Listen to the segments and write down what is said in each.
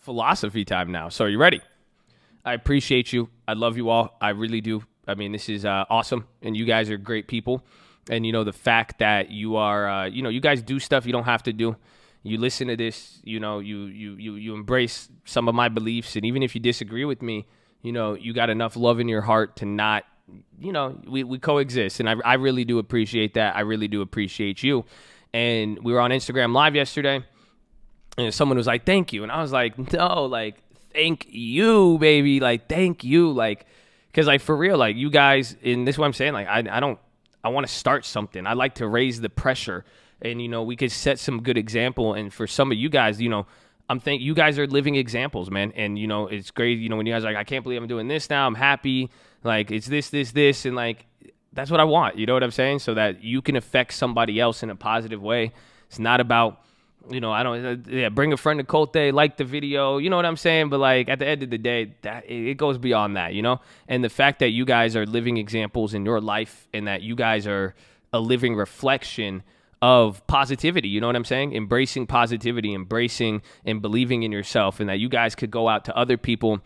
philosophy time now. So are you ready? I appreciate you. I love you all. I really do. I mean, this is awesome, and you guys are great people. And, the fact that you are, you guys do stuff you don't have to do. You listen to this, you embrace some of my beliefs. And even if you disagree with me, you got enough love in your heart to not, we coexist. And I really do appreciate that. I really do appreciate you. And we were on Instagram Live yesterday, and someone was like, thank you. And I was like, no, like, thank you, baby. Like, thank you. Like, because, like, for real, like, you guys, and this is what I'm saying, like, I want to start something. I like to raise the pressure, and, we could set some good example. And for some of you guys, I'm thinking you guys are living examples, man. And, it's great, when you guys are like, I can't believe I'm doing this now. I'm happy. Like, it's this. And, like, that's what I want. You know what I'm saying? So that you can affect somebody else in a positive way. It's not about, bring a friend to Colte, like the video, you know what I'm saying? But, like, at the end of the day, that it goes beyond that, And the fact that you guys are living examples in your life, and that you guys are a living reflection of positivity, you know what I'm saying? Embracing positivity, embracing and believing in yourself, and that you guys could go out to other people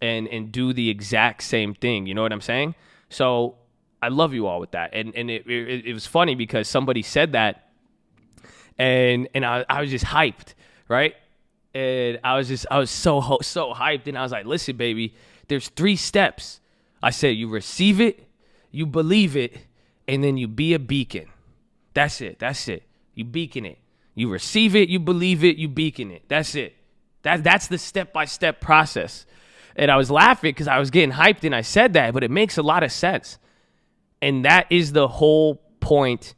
and do the exact same thing, you know what I'm saying? So I love you all with that. And it was funny because somebody said that, and I was just hyped, right? And I was so hyped, and I was like, listen, baby, there's 3 steps. I said, you receive it, you believe it, and then you be a beacon. That's it. You beacon it. You receive it, you believe it, you beacon it. That's it. That's the step-by-step process. And I was laughing because I was getting hyped and I said that, but it makes a lot of sense. And that is the whole point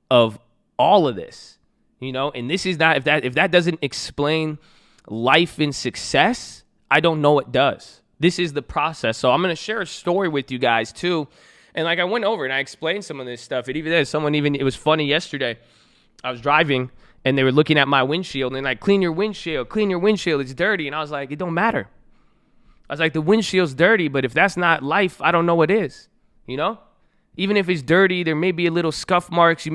of all of this. And this is not, if that doesn't explain life and success, I don't know what does. This is the process. So I'm going to share a story with you guys too. And like I went over and I explained some of this stuff. It was funny yesterday. I was driving and they were looking at my windshield and they're like, clean your windshield, it's dirty. And I was like, it don't matter. I was like, the windshield's dirty, but if that's not life, I don't know what is, Even if it's dirty, there may be a little scuff marks.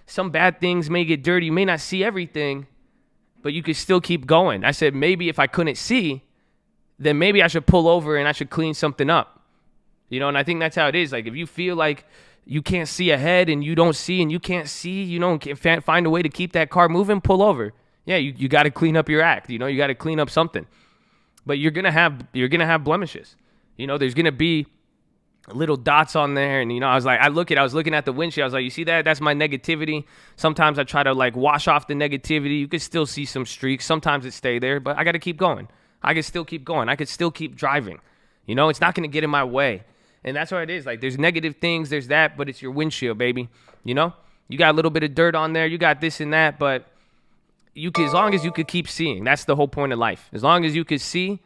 Some bad things may get dirty. You may not see everything, but you could still keep going. I said, maybe if I couldn't see, then maybe I should pull over and I should clean something up. And I think that's how it is. Like, if you feel like you can't see ahead and you don't see and you can't see, can't find a way to keep that car moving, pull over. Yeah, you got to clean up your act. You got to clean up something. But you're gonna have blemishes. There's gonna be little dots on there, and I was looking at the windshield. I was like, you see that? That's my negativity. Sometimes I try to like wash off the negativity. You could still see some streaks. Sometimes it stay there, but I got to keep going. I can still keep going. I could still keep driving. It's not gonna get in my way, and that's what it is. Like, there's negative things, there's that, but it's your windshield, baby. You got a little bit of dirt on there. You got this and that, but as long as you could keep seeing, that's the whole point of life. As long as you could see,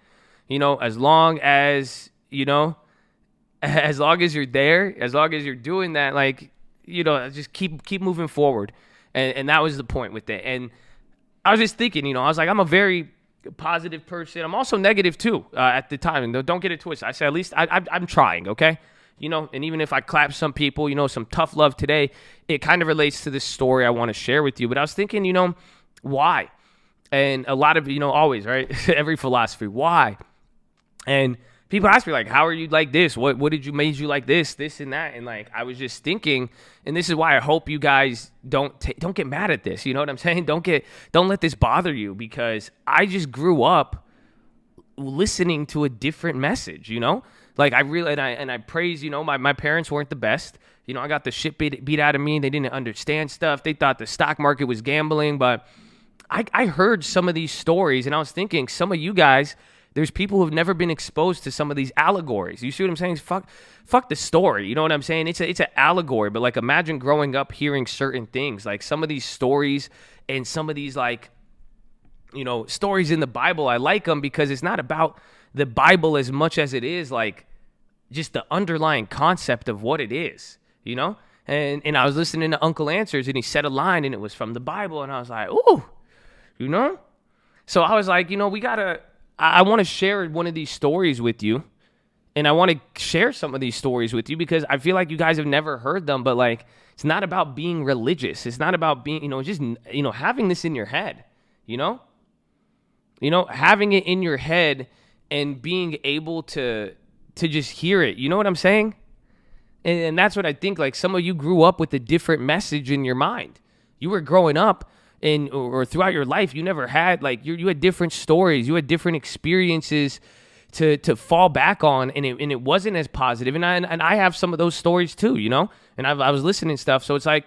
as long as as long as you're there, as long as you're doing that, like, just keep moving forward. And that was the point with it. And I was just thinking, I was like, I'm a very positive person. I'm also negative too at the time. And don't get it twisted. I said, at least I'm trying, okay? And even if I clap some people, some tough love today, it kind of relates to this story I want to share with you. But I was thinking, why? And a lot of, always, right? Every philosophy, why? And people ask me, like, how are you like this? What made you like this and that? And, like, I was just thinking, and this is why I hope you guys don't get mad at this. You know what I'm saying? Don't let this bother you, because I just grew up listening to a different message, Like, I really, and I praise, my parents weren't the best. I got the shit beat out of me. They didn't understand stuff. They thought the stock market was gambling, but I heard some of these stories, and I was thinking, some of you guys, there's people who have never been exposed to some of these allegories. You see what I'm saying? Fuck the story. You know what I'm saying? It's an allegory, but, like, imagine growing up hearing certain things. Like, some of these stories and some of these, like, stories in the Bible, I like them because it's not about the Bible as much as it is, like, just the underlying concept of what it is, And I was listening to Uncle Answers, and he said a line, and it was from the Bible, and I was like, ooh, So I was like, I want to share one of these stories with you, and I want to share some of these stories with you because I feel like you guys have never heard them, but, like, it's not about being religious. It's not about being, just, having this in your head, having it in your head and being able to just hear it. You know what I'm saying? And that's what I think. Like, some of you grew up with a different message in your mind. You were growing up or throughout your life, you never had, like, you had different stories. You had different experiences to fall back on, and it wasn't as positive. And I have some of those stories too, and I was listening to stuff. So it's like,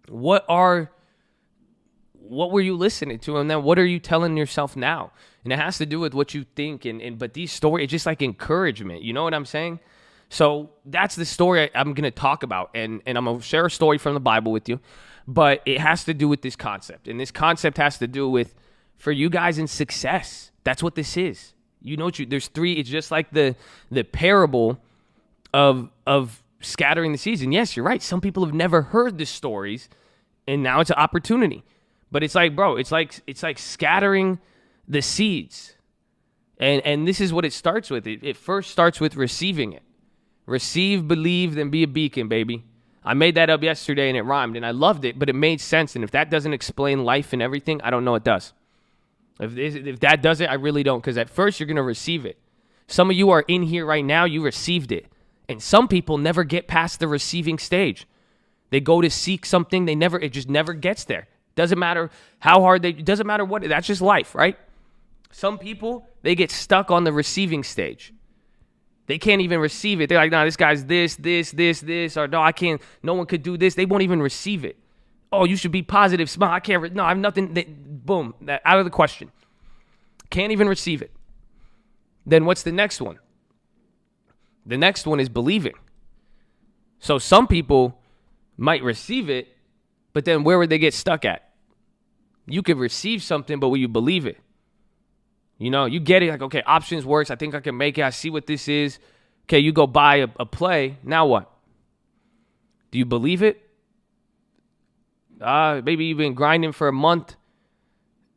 what were you listening to? And then what are you telling yourself now? And it has to do with what you think. But these stories, it's just like encouragement. You know what I'm saying? So that's the story I'm going to talk about. And I'm going to share a story from the Bible with you. But it has to do with this concept. And this concept has to do with, for you guys, in success. That's what this is. There's three. It's just like the parable of scattering the seeds. And yes, you're right. Some people have never heard the stories, and now it's an opportunity. But it's like, bro, it's like scattering the seeds. And this is what it starts with. It first starts with receiving it. Receive, believe, then be a beacon, baby. I made that up yesterday and it rhymed and I loved it, but it made sense. And if that doesn't explain life and everything, I don't know what does. If that does it, I really don't. Because at first you're going to receive it. Some of you are in here right now, you received it. And some people never get past the receiving stage. They go to seek something, it just never gets there. Doesn't matter how hard it doesn't matter what, that's just life, right? Some people, they get stuck on the receiving stage. They can't even receive it. They're like, this guy's this, or no, I can't, no one could do this. They won't even receive it. Oh, you should be positive, smile. I can't, no, I have nothing. Boom, out of the question. Can't even receive it. Then what's the next one? The next one is believing. So some people might receive it, but then where would they get stuck at? You could receive something, but will you believe it? You get it, like, okay, options works. I think I can make it. I see what this is. Okay, you go buy a play. Now what? Do you believe it? Maybe you've been grinding for a month,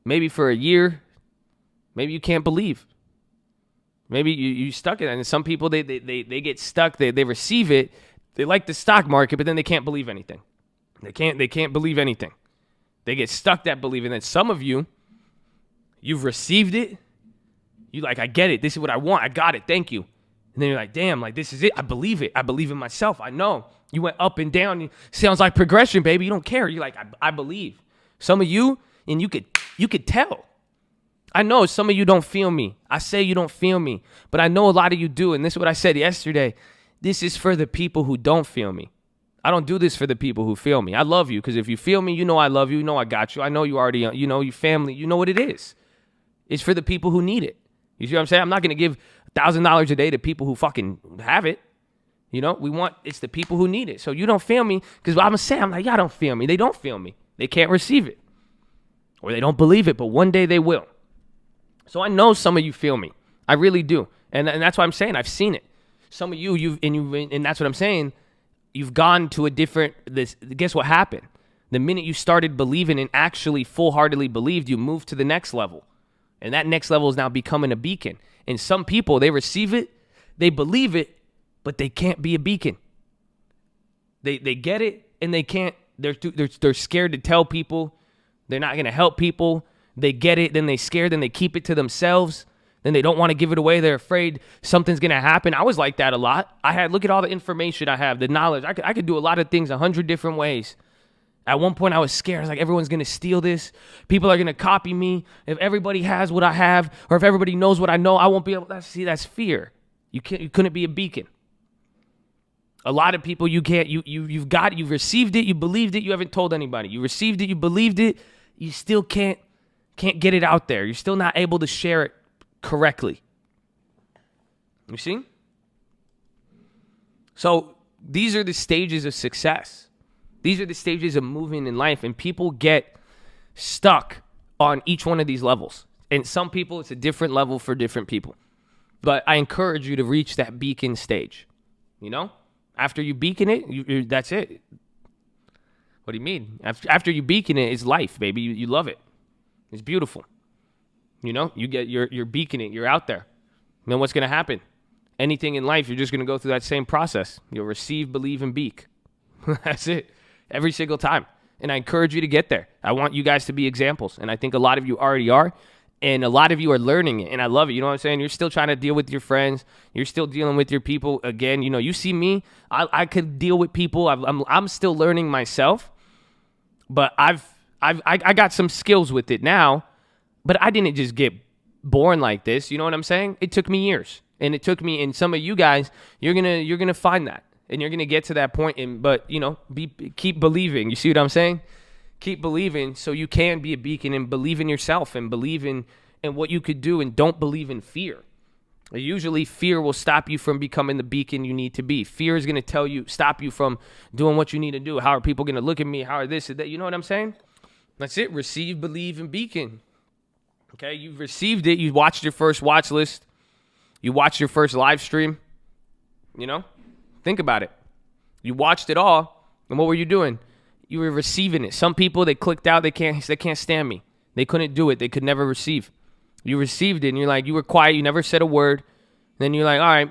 maybe for a year. Maybe you can't believe. Maybe you stuck in it. And some people, they get stuck. They receive it. They like the stock market, but then they can't believe anything. They can't believe anything. They get stuck that believing. And then some of you, you've received it. You like, I get it. This is what I want. I got it. Thank you. And then you're like, damn, like, this is it. I believe it. I believe in myself. I know. You went up and down. Sounds like progression, baby. You don't care. You're like, I believe. Some of you, and you could tell. I know some of you don't feel me. I say you don't feel me, but I know a lot of you do. And this is what I said yesterday. This is for the people who don't feel me. I don't do this for the people who feel me. I love you, because if you feel me, you know I love you. You know I got you. I know you already, your family. You know what it is. It's for the people who need it. You see what I'm saying? I'm not going to give $1,000 a day to people who fucking have it. It's the people who need it. So you don't feel me, because I'm going to say, I'm like, y'all don't feel me. They don't feel me. They can't receive it. Or they don't believe it, but one day they will. So I know some of you feel me. I really do. And that's why I'm saying I've seen it. Some of you, and that's what I'm saying, you've gone to a different, guess what happened? The minute you started believing and actually full-heartedly believed, you moved to the next level. And that next level is now becoming a beacon. And some people, they receive it, they believe it, but they can't be a beacon. They get it, and they can't. They're scared to tell people. They're not going to help people. They get it, then they scared, then they keep it to themselves. Then they don't want to give it away. They're afraid something's going to happen. I was like that a lot. Look at all the information I have, the knowledge. I could do a lot of things 100 different ways. At one point, I was scared. I was like, everyone's going to steal this. People are going to copy me. If everybody has what I have, or if everybody knows what I know, I won't be able to. See, that's fear. You couldn't be a beacon. A lot of people, you can't. You've got it. You've received it. You believed it. You haven't told anybody. You received it. You believed it. You still can't get it out there. You're still not able to share it correctly. You see? So these are the stages of success. These are the stages of moving in life, and people get stuck on each one of these levels. And some people, it's a different level for different people. But I encourage you to reach that beacon stage. After you beacon it, that's it. What do you mean? After you beacon it, it's life, baby. You love it. It's beautiful. You're beaconing. You're out there. And then what's going to happen? Anything in life, you're just going to go through that same process. You'll receive, believe, and beak. That's it. Every single time. And I encourage you to get there. I want you guys to be examples. And I think a lot of you already are. And a lot of you are learning it, and I love it. You know what I'm saying? You're still trying to deal with your friends. You're still dealing with your people. Again, you know, you see me. I could deal with people. I'm still learning myself, but I got some skills with it now. But I didn't just get born like this. You know what I'm saying? It took me years, and it took me. And some of you guys, you're gonna find that, and you're gonna get to that point. And but you know, keep believing. You see what I'm saying? Keep believing so you can be a beacon, and believe in yourself, and believe in what you could do, and don't believe in fear. Usually fear will stop you from becoming the beacon you need to be. Fear is going to stop you from doing what you need to do. How are people going to look at me? How are this and that? You know what I'm saying? That's it. Receive, believe, and beacon. Okay, you've received it. You watched your first watch list. You watched your first live stream. You know? Think about it. You watched it all, and what were you doing? You were receiving it. Some people, they clicked out. They can't stand me. They couldn't do it. They could never receive. You received it, and you're like, you were quiet. You never said a word. Then you're like, all right,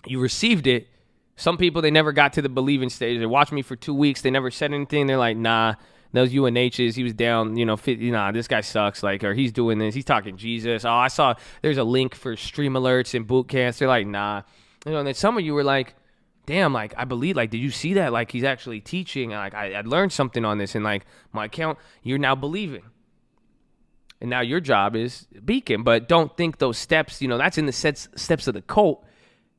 you received it. Some people, they never got to the believing stage. They watched me for 2 weeks. They never said anything. They're like, nah, those UNHs, he was down, you know, nah, this guy sucks. Like, or he's doing this. He's talking Jesus. Oh, I saw there's a link for stream alerts and boot camps. They're like, nah. You know, and then some of you were like, damn, like, I believe, like, did you see that? Like, he's actually teaching. Like, I learned something on this, and like, my account, you're now believing. And now your job is beacon. But don't think those steps, you know, that's in the steps of the cult.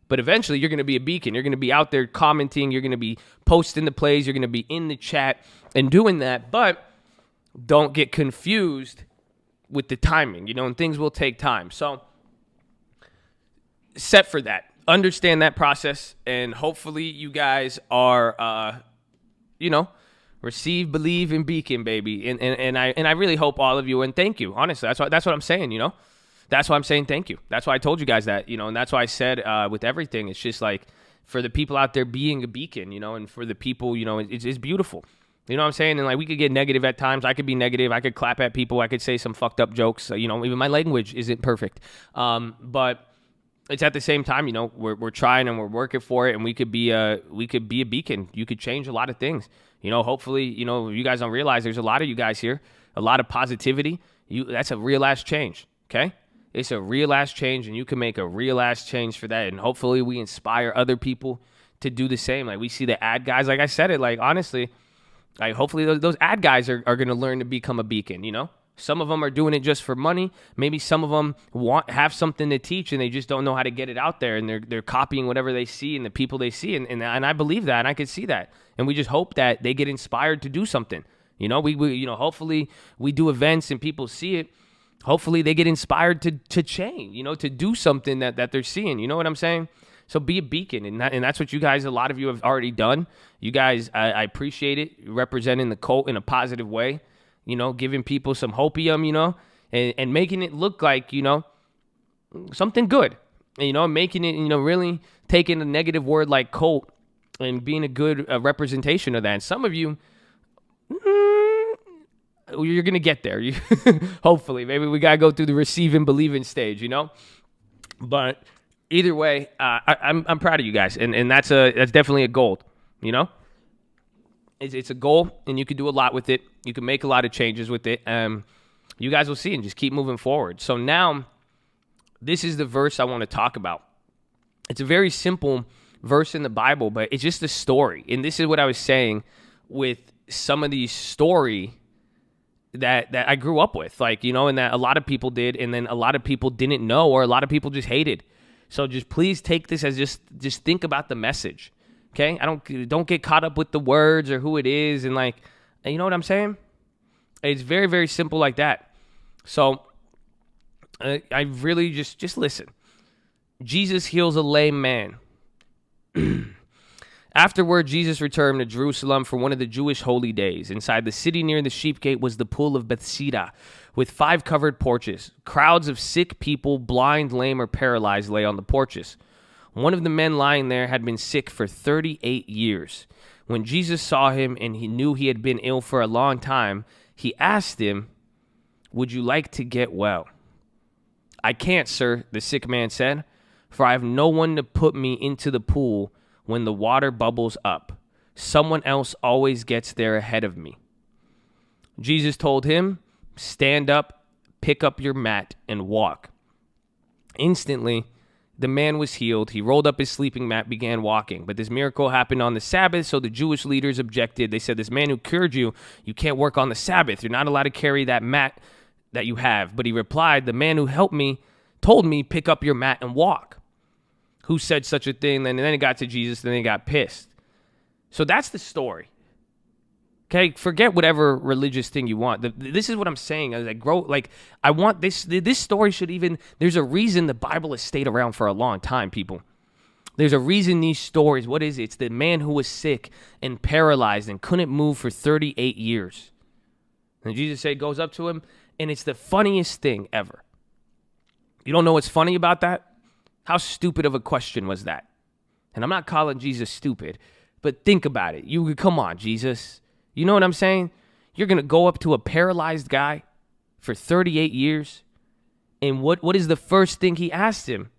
But eventually you're going to be a beacon. You're going to be out there commenting. You're going to be posting the plays. You're going to be in the chat and doing that. But don't get confused with the timing, you know, and things will take time. So set for that. Understand that process, and hopefully you guys are, you know, receive, believe, and beacon, baby. And I really hope all of you, and thank you. Honestly, that's what I'm saying, you know. That's why I'm saying thank you. That's why I told you guys that, you know, and that's why I said with everything, it's just like for the people out there being a beacon, you know, and for the people, you know, it's beautiful. You know what I'm saying? And like we could get negative at times. I could be negative. I could clap at people. I could say some fucked up jokes. You know, even my language isn't perfect. But it's at the same time, you know, we're trying and we're working for it, and we could be a beacon. You could change a lot of things. You know, hopefully, you know, you guys don't realize there's a lot of you guys here, a lot of positivity. That's a real ass change. Okay. It's a real ass change, and you can make a real ass change for that. And hopefully we inspire other people to do the same. Like we see the ad guys, like I said it, like honestly, like hopefully those ad guys are going to learn to become a beacon, you know? Some of them are doing it just for money. Maybe some of them have something to teach, and they just don't know how to get it out there, and they're copying whatever they see and the people they see. And I believe that, and I could see that. And we just hope that they get inspired to do something. You know, we you know, hopefully we do events and people see it. Hopefully they get inspired to change, you know, to do something that they're seeing. You know what I'm saying? So be a beacon, and that's what you guys, a lot of you have already done. You guys, I appreciate it, representing the cult in a positive way, you know, giving people some hopium, you know, and making it look like, you know, something good, and, you know, making it, you know, really taking a negative word like cult and being a good representation of that. And some of you, you're going to get there. Hopefully, maybe we got to go through the receive and believe in stage, you know, but either way, I'm proud of you guys. And that's definitely a goal, you know, it's a goal, and you can do a lot with it. You can make a lot of changes with it. You guys will see, and just keep moving forward. So now this is the verse I want to talk about. It's a very simple verse in the Bible, but it's just a story. And this is what I was saying with some of these story that I grew up with, like, you know, and that a lot of people did, and then a lot of people didn't know, or a lot of people just hated. So just please take this as just think about the message, okay? Don't get caught up with the words or who it is, and like, you know what I'm saying? It's very, very simple like that. So I really just listen. Jesus heals a lame man. Afterward, Jesus returned to Jerusalem for one of the Jewish holy days. Inside the city near the sheep gate was the pool of Bethesda, with 5 covered porches. Crowds of sick people, blind, lame, or paralyzed, lay on the porches. One of the men lying there had been sick for 38 years. When Jesus saw him and he knew he had been ill for a long time, he asked him, "Would you like to get well?" "I can't, sir," the sick man said, "for I have no one to put me into the pool when the water bubbles up. Someone else always gets there ahead of me." Jesus told him, "Stand up, pick up your mat and walk." Instantly, the man was healed. He rolled up his sleeping mat, began walking. But this miracle happened on the Sabbath, so the Jewish leaders objected. They said, "This man who cured you, you can't work on the Sabbath. You're not allowed to carry that mat that you have." But he replied, "The man who helped me told me, pick up your mat and walk." Who said such a thing? And then it got to Jesus, and then he got pissed. So that's the story. Okay, forget whatever religious thing you want. This is what I'm saying. I want this. This story should even. There's a reason the Bible has stayed around for a long time, people. There's a reason these stories. What is it? It's the man who was sick and paralyzed and couldn't move for 38 years. And Jesus goes up to him, and it's the funniest thing ever. You don't know what's funny about that? How stupid of a question was that? And I'm not calling Jesus stupid, but think about it. Come on, Jesus. You know what I'm saying? You're going to go up to a paralyzed guy for 38 years. And what is the first thing he asked him?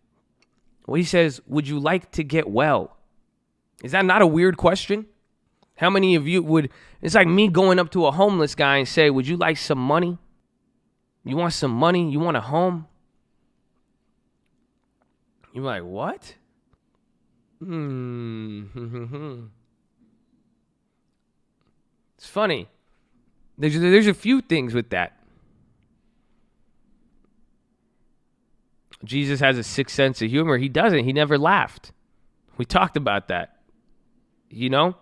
Well, he says, "Would you like to get well?" Is that not a weird question? How many of you would? It's like me going up to a homeless guy and say, "Would you like some money? You want some money? You want a home?" You're like, "What?" It's funny. There's a few things with that. Jesus has a sick sense of humor. He doesn't. He never laughed. We talked about that. You know?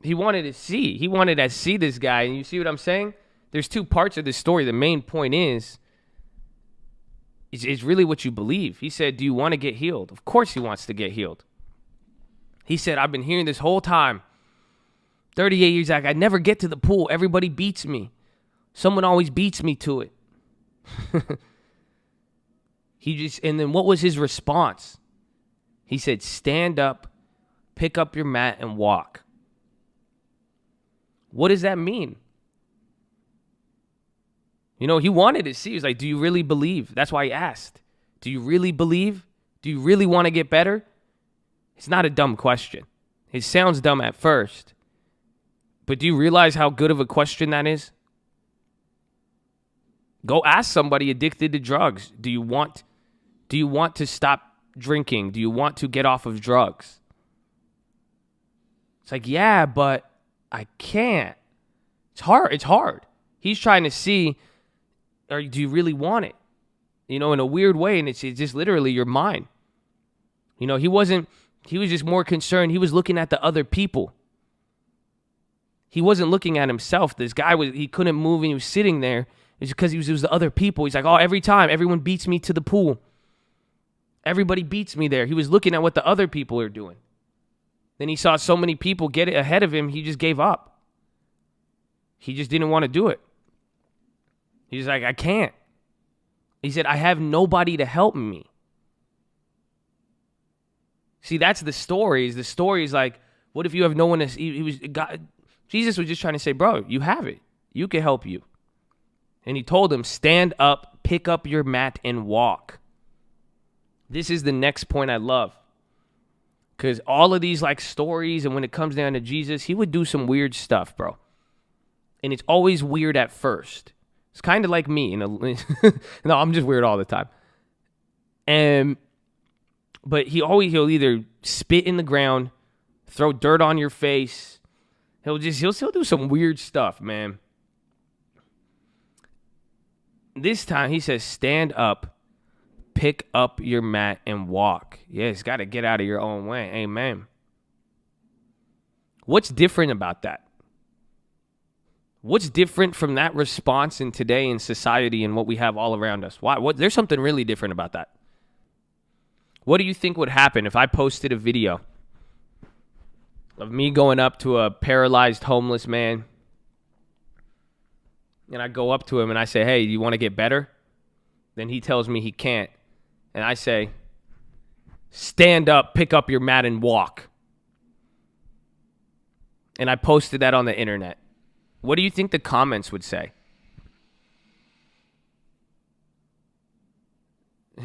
He wanted to see this guy. And you see what I'm saying? There's two parts of this story. The main point is really what you believe. He said, "Do you want to get healed?" Of course he wants to get healed. He said, "I've been hearing this whole time. 38 years, I never get to the pool. Everybody beats me. Someone always beats me to it." And then what was his response? He said, "Stand up, pick up your mat, and walk." What does that mean? You know, he wanted to see. He was like, "Do you really believe?" That's why he asked. Do you really believe? Do you really want to get better? It's not a dumb question. It sounds dumb at first. But do you realize how good of a question that is? Go ask somebody addicted to drugs. Do you want to stop drinking? Do you want to get off of drugs? It's like, "Yeah, but I can't." It's hard. He's trying to see, or do you really want it? You know, in a weird way, and it's just literally your mind. You know, he was just more concerned. He was looking at the other people. He wasn't looking at himself. This guy he couldn't move and he was sitting there. It's because it was the other people. He's like, "Oh, every time, everyone beats me to the pool. Everybody beats me there." He was looking at what the other people are doing. Then he saw so many people get it ahead of him, he just gave up. He just didn't want to do it. He's like, "I can't." He said, "I have nobody to help me." See, that's the story. The story is like, what if you have no one to... Jesus was just trying to say, "Bro, you have it. You can help you." And he told him, "Stand up, pick up your mat, and walk." This is the next point I love. Because all of these stories, and when it comes down to Jesus, he would do some weird stuff, bro. And it's always weird at first. It's kind of like me. No, I'm just weird all the time. But he'll either spit in the ground, throw dirt on your face. He'll do some weird stuff, man. This time he says, "Stand up, pick up your mat, and walk." Yeah, it's got to get out of your own way. Amen. What's different about that? What's different from that response in today in society and what we have all around us? Why? There's something really different about that. What do you think would happen if I posted a video of me going up to a paralyzed homeless man, and I go up to him and I say, "Hey, do you want to get better?" Then he tells me he can't. And I say, "Stand up, pick up your mat, and walk." And I posted that on the internet. What do you think the comments would say?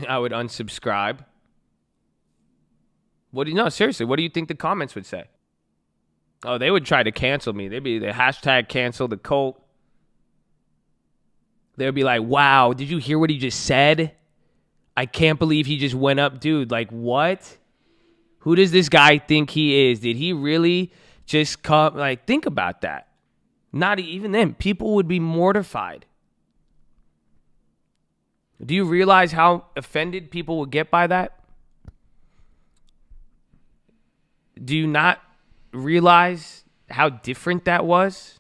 I would unsubscribe. Seriously, what do you think the comments would say? Oh, they would try to cancel me. They'd be the hashtag cancel the cult. They'll be like, wow, did you hear what he just said? I can't believe he just went up. Dude, like, what? Who does this guy think he is? Did he really just come? Like, think about that. Not even then. People would be mortified. Do you realize how offended people would get by that? Do you not realize how different that was?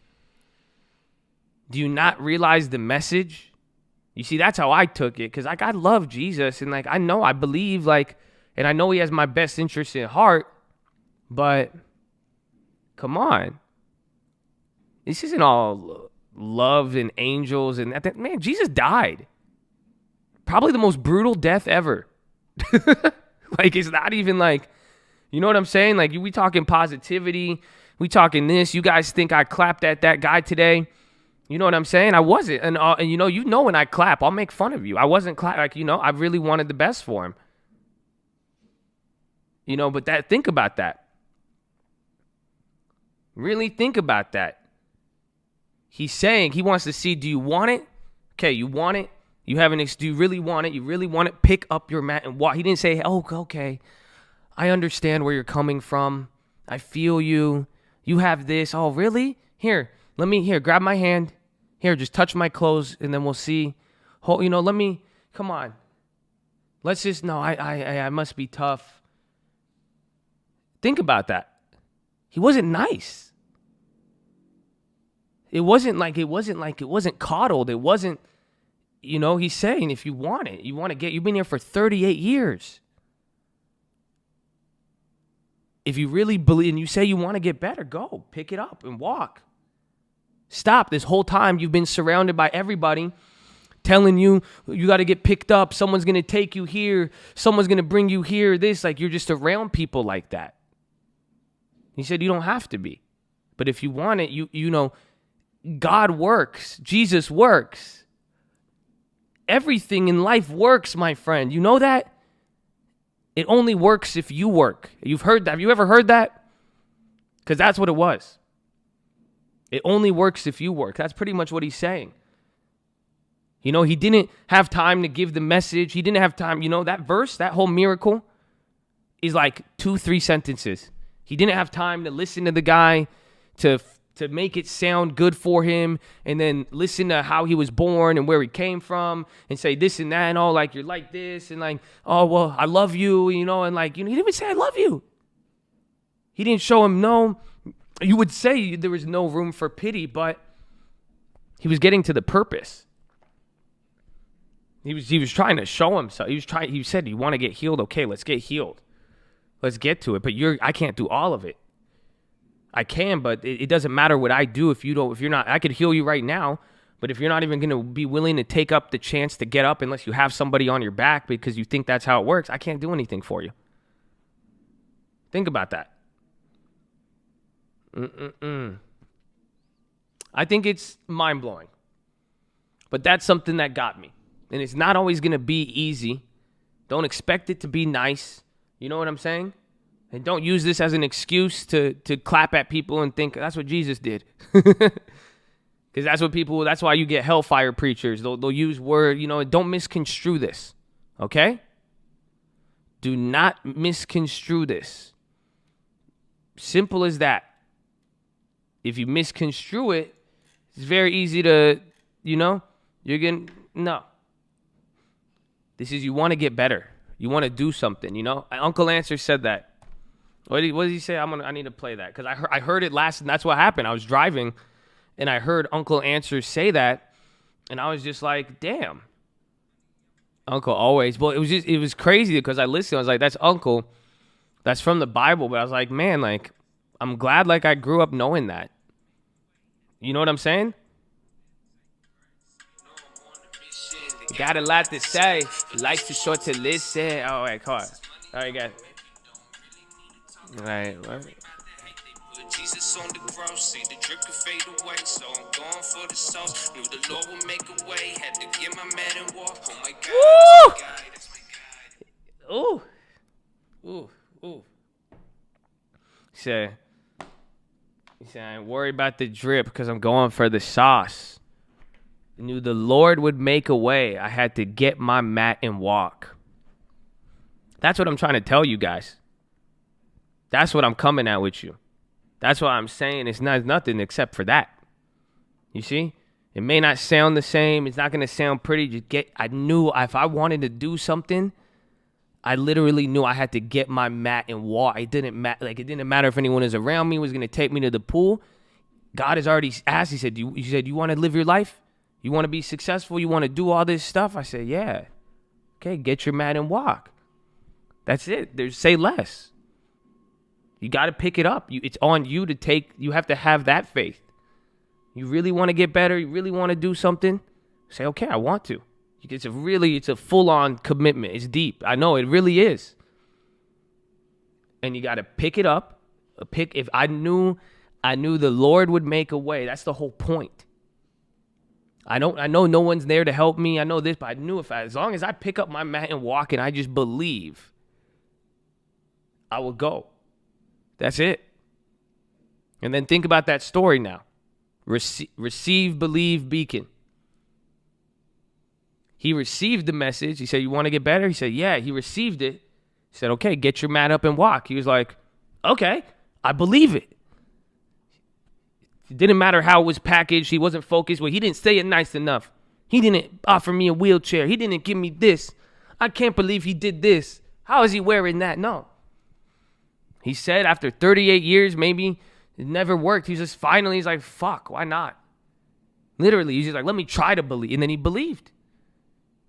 Do you not realize the message? You see, that's how I took it, because like I love Jesus, and like I know, I believe, like, and I know he has my best interest in heart, but come on. This isn't all love and angels and that. Man, Jesus died. Probably the most brutal death ever. Like, it's not even like, you know what I'm saying? Like, we talking positivity. We talking this. You guys think I clapped at that guy today? You know what I'm saying? I wasn't. And you know when I clap, I'll make fun of you. I wasn't like, I really wanted the best for him. But think about that. Really think about that. He's saying he wants to see, do you want it? Okay, you want it? Do you really want it? You really want it? Pick up your mat and walk. He didn't say, oh, okay, I understand where you're coming from. I feel you. You have this. Oh, really? Here, grab my hand. Here, just touch my clothes, and then we'll see. Come on. Let's just, no, I must be tough. Think about that. He wasn't nice. It wasn't coddled. It wasn't, he's saying if you want it, you've been here for 38 years. If you really believe and you say you want to get better, go pick it up and walk. Stop. This whole time you've been surrounded by everybody telling you got to get picked up. Someone's going to take you here. Someone's going to bring you here. Like you're just around people like that. He said you don't have to be. But if you want it, God works. Jesus works. Everything in life works, my friend. You know that? It only works if you work. You've heard that. Have you ever heard that? Because that's what it was. It only works if you work. That's pretty much what he's saying. He didn't have time to give the message. He didn't have time. That verse, that whole miracle is like 2-3 sentences. He didn't have time to listen to the guy, to make it sound good for him, and then listen to how he was born and where he came from, and say this and that, and all like, you're like this, and like, oh, well, I love you, and like, he didn't even say I love you. He didn't show him no. You would say there was no room for pity, but he was getting to the purpose. He was trying to show himself. He said, you want to get healed? Okay, let's get healed. Let's get to it. But I can't do all of it. I can, but it doesn't matter what I do if you're not. I could heal you right now, but if you're not even going to be willing to take up the chance to get up unless you have somebody on your back because you think that's how it works, I can't do anything for you. Think about that. I think it's mind-blowing. But that's something that got me. And it's not always going to be easy. Don't expect it to be nice. You know what I'm saying? And don't use this as an excuse to clap at people and think that's what Jesus did. Because that's why you get hellfire preachers. They'll use word, don't misconstrue this. Okay? Do not misconstrue this. Simple as that. If you misconstrue it, it's very easy to, you're going to, no. This is, you want to get better. You want to do something, Uncle Answer said that. What did he say? I need to play that because I heard it last, and that's what happened. I was driving, and I heard Uncle Answer say that, and I was just like, damn. Uncle always. Well, it was crazy because I listened. I was like, that's Uncle. That's from the Bible. But I was like, man, like, I'm glad like I grew up knowing that. You know what I'm saying? You got a lot to say. Life's too short to listen. Oh, wait, come on. All right, guys. Right, what? Jesus on the cross, see the drip could fade away, so I'm going for the sauce. Knew the Lord would make a way, had to get my man and walk. Oh my God, that's my guy. Ooh. He said, I ain't worried about the drip because I'm going for the sauce. knew the Lord would make a way. I had to get my mat and walk. That's what I'm trying to tell you guys. That's what I'm coming at with you. That's why I'm saying it's not nothing except for that. You see? It may not sound the same. It's not going to sound pretty. I knew if I wanted to do something, I literally knew I had to get my mat and walk. It didn't matter if anyone was around me, was going to take me to the pool. God has already asked. He said, you want to live your life? You want to be successful? You want to do all this stuff? I said, yeah. Okay, get your mat and walk. That's it. Say less. You got to pick it up. It's on you to take. You have to have that faith. You really want to get better? You really want to do something? Say, okay, I want to. It's a full-on commitment. It's deep. I know it really is. And you got to pick it up. If I knew the Lord would make a way. That's the whole point. I know no one's there to help me. I know this, but I knew as long as I pick up my mat and walk and I just believe, I will go. That's it. And then think about that story now. Receive, believe, beacon. He received the message. He said, you want to get better? He said, yeah. He received it. He said, okay, get your mat up and walk. He was like, okay, I believe it. It didn't matter how it was packaged. He wasn't focused. Well, he didn't say it nice enough. He didn't offer me a wheelchair. He didn't give me this. I can't believe he did this. How is he wearing that? No. He said after 38 years, maybe it never worked. He's like, fuck, why not? Literally, he's just like, let me try to believe. And then he believed.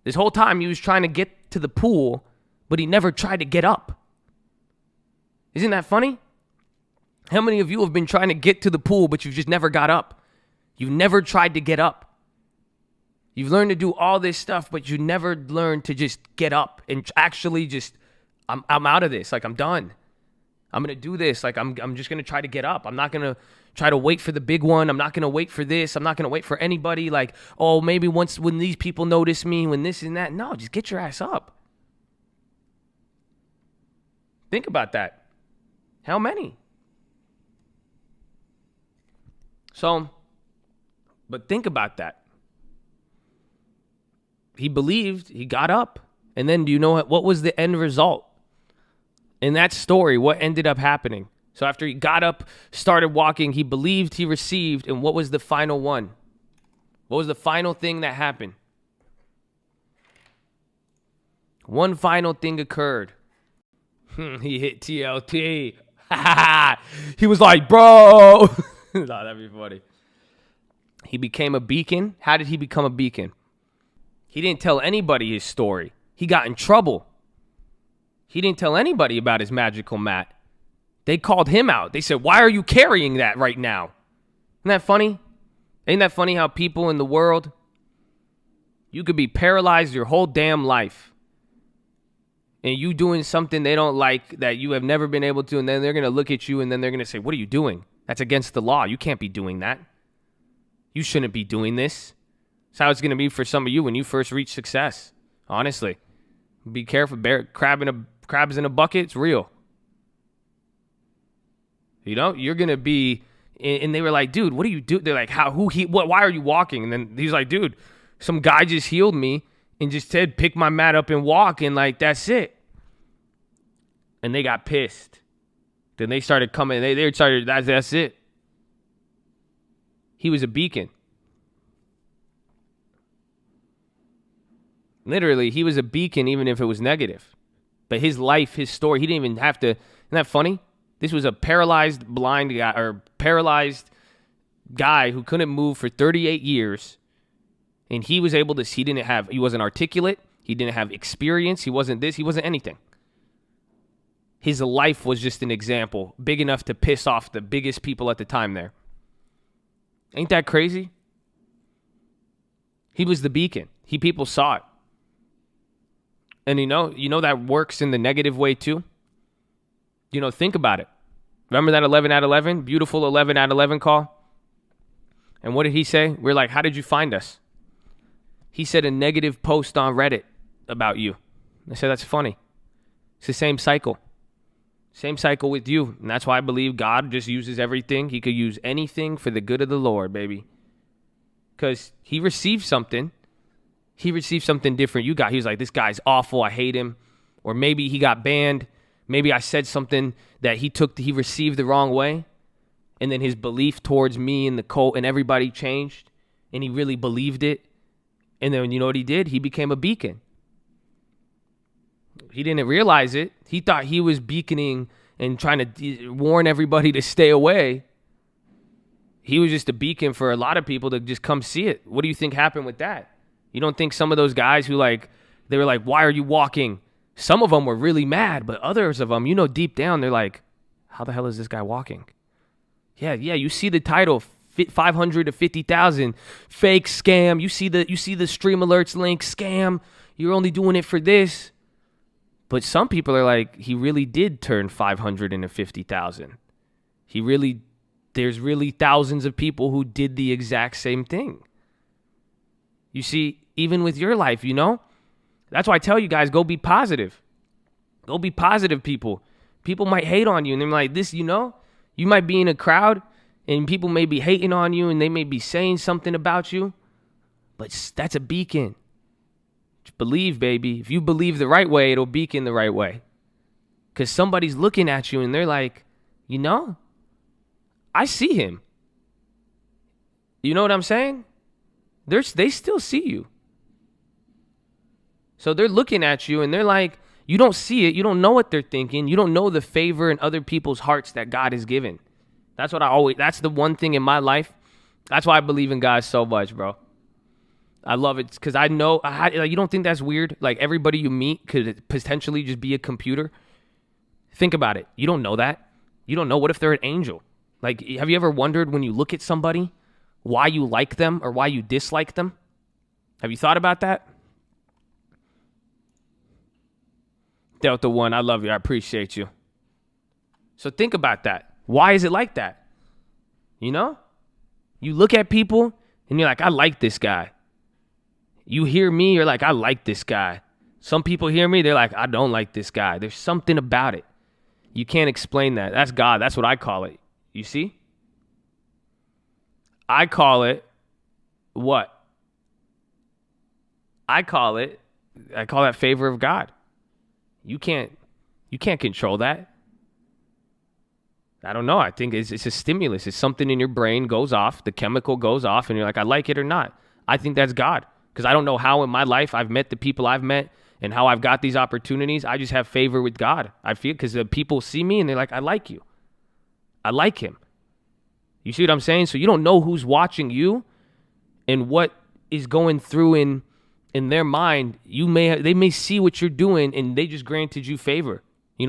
This whole time he was trying to get to the pool, but he never tried to get up. Isn't that funny? How many of you have been trying to get to the pool, but you've just never got up? You've never tried to get up. You've learned to do all this stuff, but you never learned to just get up and actually just, I'm out of this. Like, I'm done. I'm going to do this. Like, I'm just going to try to get up. I'm not going to try to wait for the big one. I'm not going to wait for this. I'm not going to wait for anybody. Like, oh, maybe when these people notice me, when this and that. No, just get your ass up. Think about that. How many? So, but think about that. He believed, he got up. And then do you know what was the end result? In that story, what ended up happening? So after he got up, started walking, he believed, he received, and what was the final one? What was the final thing that happened? One final thing occurred. He hit TLT. He was like, bro. No, that'd be funny. He became a beacon. How did he become a beacon? He didn't tell anybody his story. He got in trouble. He didn't tell anybody about his magical mat. They called him out. They said, why are you carrying that right now? Isn't that funny? Ain't that funny how people in the world, you could be paralyzed your whole damn life. And you doing something they don't like that you have never been able to, and then they're going to look at you and then they're going to say, what are you doing? That's against the law. You can't be doing that. You shouldn't be doing this. That's how it's going to be for some of you when you first reach success. Honestly. Be careful. Crabs in a bucket, it's real. You know, you're going to be, and they were like, dude, what do you do? They're like, why are you walking? And then he's like, dude, some guy just healed me and just said, pick my mat up and walk. And like, that's it. And they got pissed. Then they started coming, they started, that's it. He was a beacon. Literally, he was a beacon even if it was negative. But his life, his story, he didn't even have to. Isn't that funny? This was a paralyzed blind guy or paralyzed guy who couldn't move for 38 years. And he was able to, he wasn't articulate. He didn't have experience. He wasn't this. He wasn't anything. His life was just an example, big enough to piss off the biggest people at the time there. Ain't that crazy? He was the beacon. People saw it. And you know that works in the negative way too. Think about it. Remember that 11 out of 11? Beautiful 11 out of 11 call? And what did he say? We're like, how did you find us? He said a negative post on Reddit about you. I said, that's funny. It's the same cycle. Same cycle with you. And that's why I believe God just uses everything. He could use anything for the good of the Lord, baby. because he received something. He received something different. He was like, this guy's awful. I hate him. Or maybe he got banned. Maybe I said something that he received the wrong way. And then his belief towards me and the cult and everybody changed. And he really believed it. And then you know what he did? He became a beacon. He didn't realize it. He thought he was beaconing and trying to warn everybody to stay away. He was just a beacon for a lot of people to just come see it. What do you think happened with that? You don't think some of those guys who they were like, why are you walking? Some of them were really mad, but others of them, deep down, they're like, how the hell is this guy walking? Yeah, you see the title, 500 to 50,000, fake scam. You see the stream alerts link, scam. You're only doing it for this. But some people are like, he really did turn 500 into 50,000. There's really thousands of people who did the exact same thing. You see, even with your life, that's why I tell you guys, go be positive. Go be positive, people. People might hate on you and they're like, you might be in a crowd and people may be hating on you and they may be saying something about you, but that's a beacon. Just believe, baby. If you believe the right way, it'll beacon the right way. Because somebody's looking at you and they're like, I see him. You know what I'm saying? They still see you. So they're looking at you and they're like, you don't see it. You don't know what they're thinking. You don't know the favor in other people's hearts that God has given. That's the one thing in my life. That's why I believe in God so much, bro. I love it because I know, you don't think that's weird? Like everybody you meet could potentially just be a computer. Think about it. You don't know that. You don't know. What if they're an angel? Like, have you ever wondered when you look at somebody why you like them or why you dislike them? Have you thought about that? Delta One, I love you. I appreciate you. So think about that. Why is it like that? You look at people and you're like, I like this guy. You hear me, you're like, I like this guy. Some people hear me, they're like, I don't like this guy. There's something about it. You can't explain that. That's God. That's what I call it. You see? I call it what? I call that favor of God. You can't control that. I don't know. I think it's a stimulus. It's something in your brain goes off, the chemical goes off, and you're like, I like it or not. I think that's God. Because I don't know how in my life I've met the people I've met and how I've got these opportunities. I just have favor with God. I feel because the people see me and they're like, I like you. I like him. You see what I'm saying? So you don't know who's watching you and what is going through in their mind. They may see what you're doing and they just granted you favor.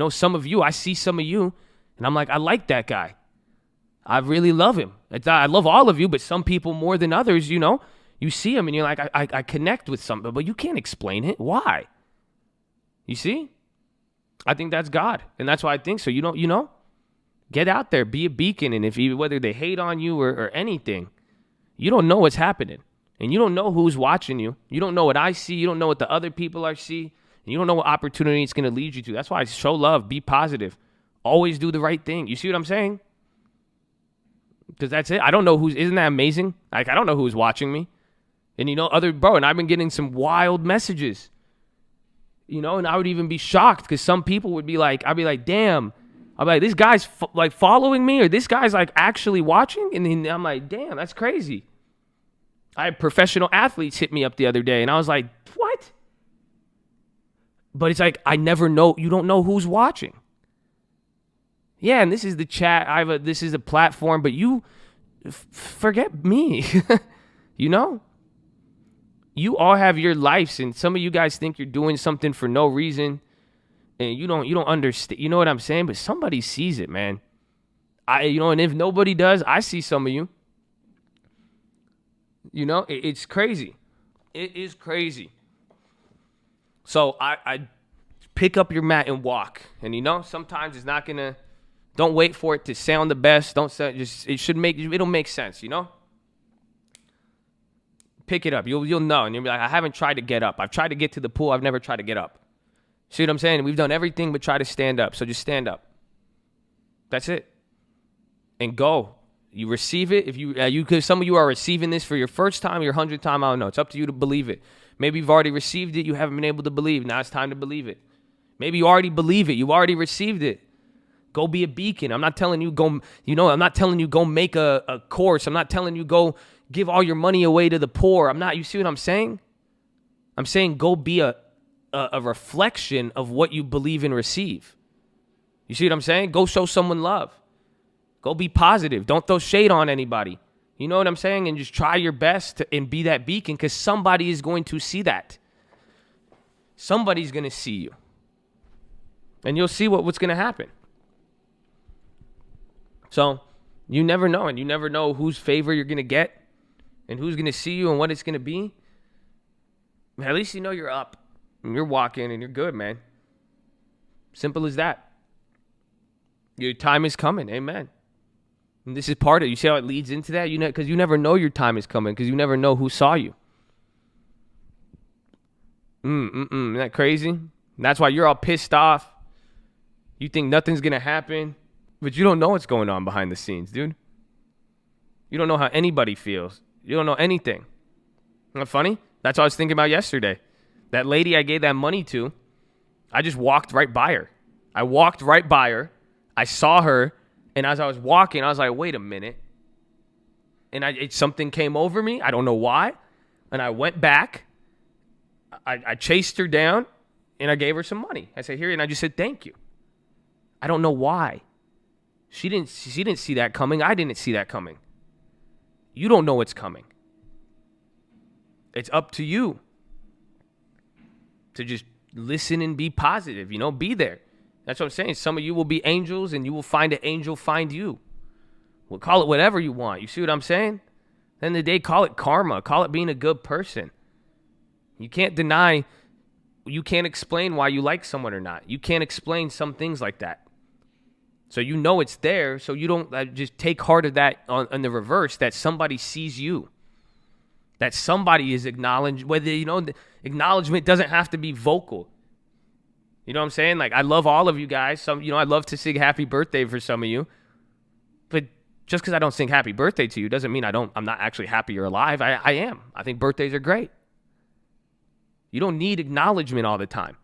Some of you, I see some of you and I'm like, I like that guy. I really love him. I love all of you, but some people more than others, you see him and you're like, I connect with something, but you can't explain it. Why? You see? I think that's God. And that's why I think so. Get out there, be a beacon. And whether they hate on you or anything, you don't know what's happening. And you don't know who's watching you. You don't know what I see. You don't know what the other people are see. And you don't know what opportunity it's going to lead you to. That's why I show love, be positive. Always do the right thing. You see what I'm saying? Because that's it. I don't know isn't that amazing? Like, I don't know who's watching me. And and I've been getting some wild messages. And I would even be shocked because some people would be like, I'd be like, damn. I'm like, this guy's following me or this guy's like actually watching. And then I'm like, damn, that's crazy. I had professional athletes hit me up the other day and I was like, what? But it's like, I never know. You don't know who's watching. Yeah, and this is the chat. This is a platform, but you forget me. You all have your lives, and some of you guys think you're doing something for no reason, and you don't understand. You know what I'm saying? But somebody sees it, man. And if nobody does, I see some of you. It's crazy. It is crazy. So I pick up your mat and walk, and sometimes it's not gonna. Don't wait for it to sound the best. It'll make sense, Pick it up. You'll know. And you'll be like, I haven't tried to get up. I've tried to get to the pool. I've never tried to get up. See what I'm saying? We've done everything but try to stand up. So just stand up. That's it. And go. You receive it. If because some of you are receiving this for your first time, your 100th time, I don't know. It's up to you to believe it. Maybe you've already received it. You haven't been able to believe. Now it's time to believe it. Maybe you already believe it. You already received it. Go be a beacon. I'm not telling you I'm not telling you go make a course. I'm not telling you go give all your money away to the poor. You see what I'm saying? I'm saying go be a reflection of what you believe and receive. You see what I'm saying? Go show someone love. Go be positive. Don't throw shade on anybody. You know what I'm saying? And just try your best and be that beacon, because somebody is going to see that. Somebody's going to see you. And you'll see what's going to happen. So you never know. And you never know whose favor you're going to get and who's going to see you and what it's going to be. At least you know you're up and you're walking and you're good, man. Simple as that. Your time is coming. Amen. And this is part of it. You see how it leads into that? Because you never know your time is coming, because you never know who saw you. Isn't that crazy? And that's why you're all pissed off. You think nothing's going to happen, but you don't know what's going on behind the scenes, dude. You don't know how anybody feels. You don't know anything. Isn't that funny? That's what I was thinking about yesterday. That lady I gave that money to, I just walked right by her. I saw her, and as I was walking, I was like, wait a minute. And something came over me. I don't know why. And I went back. I chased her down, and I gave her some money. I said, here, and I just said, thank you. I don't know why. She didn't see that coming. I didn't see that coming. You don't know what's coming. It's up to you to just listen and be positive, be there. That's what I'm saying. Some of you will be angels, and you will find an angel find you. We'll call it whatever you want. You see what I'm saying? Then the day, call it karma. Call it being a good person. You can't deny, you can't explain why you like someone or not. You can't explain some things like that. So it's there, so you don't just take heart of that on the reverse, that somebody sees you. That somebody is acknowledged, whether, the acknowledgement doesn't have to be vocal. You know what I'm saying? Like, I love all of you guys. I'd love to sing happy birthday for some of you. But just because I don't sing happy birthday to you doesn't mean I'm not actually happy you're alive. I am. I think birthdays are great. You don't need acknowledgement all the time.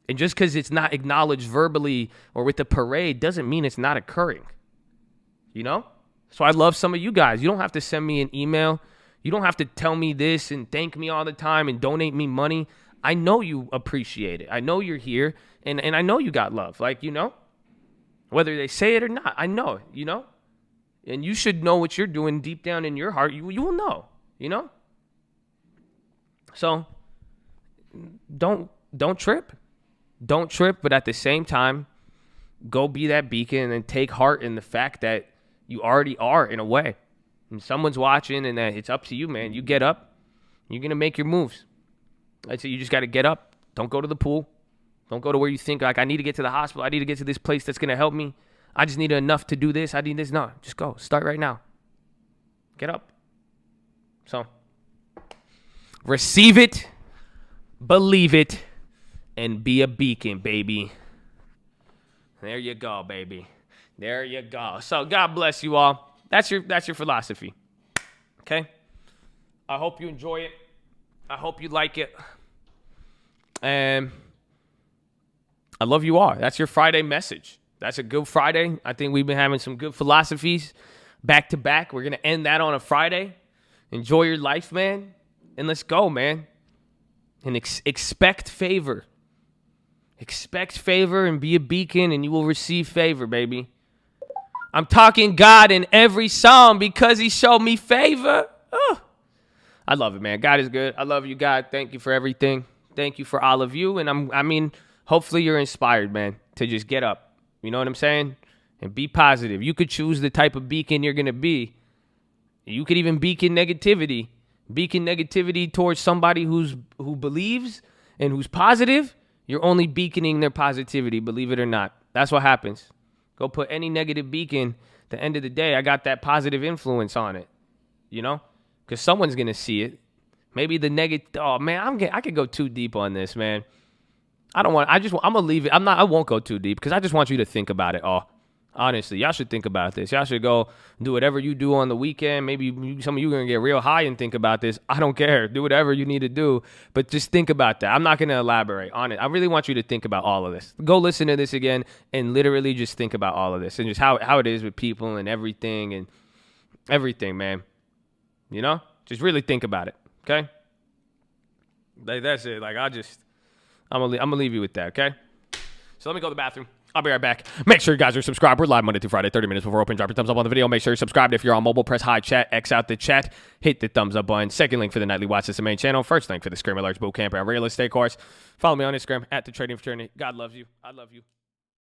And just because it's not acknowledged verbally or with a parade doesn't mean it's not occurring. So I love some of you guys. You don't have to send me an email. You don't have to tell me this and thank me all the time and donate me money. I know you appreciate it. I know you're here, and I know you got love. Whether they say it or not, I know, And you should know what you're doing deep down in your heart. You will know, So don't trip. Don't trip, but at the same time, go be that beacon and take heart in the fact that you already are, in a way. And someone's watching, and that it's up to you, man. You get up. You're going to make your moves. I say you just got to get up. Don't go to the pool. Don't go to where you think, I need to get to the hospital. I need to get to this place that's going to help me. I just need enough to do this. I need this. No, just go. Start right now. Get up. So, receive it, believe it, and be a beacon, baby. There you go, baby. There you go. So, God bless you all. That's your philosophy. Okay? I hope you enjoy it. I hope you like it. And I love you all. That's your Friday message. That's a good Friday. I think we've been having some good philosophies back to back. We're going to end that on a Friday. Enjoy your life, man. And let's go, man. And expect favor. Expect favor and be a beacon, and you will receive favor, baby. I'm talking God in every psalm because he showed me favor. Oh. I love it, man. God is good. I love you, God. Thank you for everything. Thank you for all of you. And hopefully you're inspired, man, to just get up. You know what I'm saying? And be positive. You could choose the type of beacon you're going to be. You could even beacon negativity. Beacon negativity towards somebody who believes and who's positive. You're only beaconing their positivity, believe it or not. That's what happens. Go put any negative beacon. At the end of the day, I got that positive influence on it. Because someone's going to see it. Maybe the negative. Oh, man, I could go too deep on this, man. I'm going to leave it. I won't go too deep because I just want you to think about it all. Honestly, y'all should think about this. Y'all should go do whatever you do on the weekend. Maybe some of you are going to get real high and think about this. I don't care. Do whatever you need to do, but just think about that. I'm not going to elaborate on it. I really want you to think about all of this. Go listen to this again and literally just think about all of this and just how it is with people and everything, man. You know? Just really think about it, okay? Like, that's it. Like, I'm gonna leave you with that, okay? So let me go to the bathroom. I'll be right back. Make sure you guys are subscribed. We're live Monday through Friday, 30 minutes before open. Drop your thumbs up on the video. Make sure you're subscribed. If you're on mobile, press high chat, X out the chat, hit the thumbs up button. Second link for the Nightly Watch. This is the main channel. First link for the Scream Alerts Bootcamp and Real Estate course. Follow me on Instagram at The Trading Fraternity. God loves you. I love you.